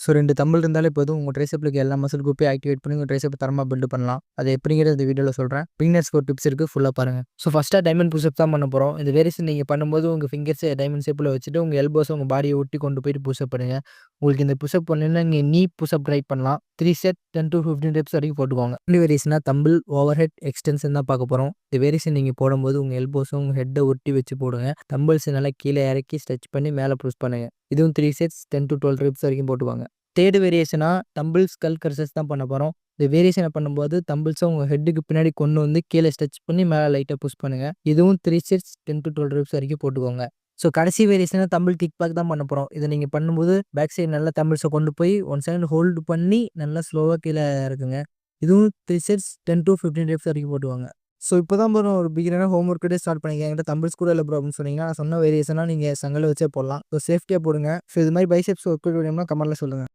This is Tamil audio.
ஸோ 2 தம்பிள் இருந்தாலே போதும். உங்க ட்ரைசெப்லுக்கு எல்லா மசில் குரூப்பையும் ஆக்டிவேட் பண்ணி உங்க ட்ரைசெப் தரமா பில்ட் பண்ணலாம். அது எப்படிங்கிறது இந்த வீடியோல சொல்றேன். பிகினர்ஸ்க்கு ஒரு டிப்ஸ் இருக்கு. ஃபுல்லா பாருங்க. ஸோ ஃபர்ஸ்ட்டா டைமண்ட் புஷ்அப் தான் பண்ண போறோம். இந்த வேரியேஷன் நீங்க பண்ணும்போது உங்க ஃபிங்கர்ஸ டைமண்ட் ஷேப்ல வச்சுட்டு உங்க எல்போஸ உங்க பாடிய ஒட்டி கொண்டு போயிட்டு புஷ்அப் பண்ணுங்க. உங்களுக்கு இந்த புஷ்அப் பண்ணணும்னா நீங்க நீ புஷ்அப் ட்ரை பண்ணலாம். 3 செட் 10 to 15 ரெப்ஸ் வரைக்கும் போட்டுக்கோங்க. இந்த வேரியேஷனா தம்பிள், ஓவர் ஹெட், எக்ஸ்டென்ஷன் தான் பார்க்க போறோம். இந்த வேரியேஷன் நீங்க போடும்போது உங்க எல்போஸும் உங்க ஹெட்ட ஒட்டி வச்சு போடுங்க. தம்பிள்ஸ் நல்லா கீழ இறக்கி ஸ்ட்ரெச் பண்ணி மேல புஷ் பண்ணுங்க. இதுவும் 3 செட்ஸ் 10 to 12 ரெப்ஸ் வரைக்கும் போட்டுக்கோங்க. தேர்டு வேரியேஷனா தம்பிள்ஸ் ஸ்கல் கர்சஸ் தான் பண்ண போறோம். இந்த வேரியேஷன பண்ணும்போது தம்பிள்ஸ உங்க ஹெட்டுக்கு பின்னாடி கொண்டு வந்து கீழ ஸ்ட்ரெச் பண்ணி மேல லைட்டா புஷ் பண்ணுங்க. இதுவும் 3 செட்ஸ் 10 to 12 ரெப்ஸ் வரைக்கும் போட்டுக்கோங்க. ஸோ கடைசி வேரியேஷனா தம்பிள் கிக் பேக் தான் பண்ண போறோம். இத நீங்க பண்ணும்போது பேக் சைடு நல்லா தம்பிள்ஸ கொண்டு போய் ஒன் சைடு ஹோல்ட் பண்ணி நல்லா ஸ்லோவா கீழ இறக்குங்க. இதுவும் 3 செட்ஸ் 10 to 15 ரெப்ஸ் வரைக்கும் போட்டுக்கோங்க. ஸோ இப்போ தான் ப்ரோ ஒரு பிகினரா ஹோம் ஒர்க் கிட்டே ஸ்டார்ட் பண்ணிருக்கேன். என்கிட்ட தம்பிள்ஸ் கூட இல்ல ப்ரோ அப்படின்னு சொன்னீங்கன்னா, நான் சொன்ன வேரியேஷனா நீங்க சங்கல வச்சே போடலாம். ஸோ சேஃப்டியா போடுங்க. ஸோ இது மாரி பைசெப்ஸ் ஒர்க் அவுட் வேணும்னா கமெண்ட்ல சொல்லுங்க.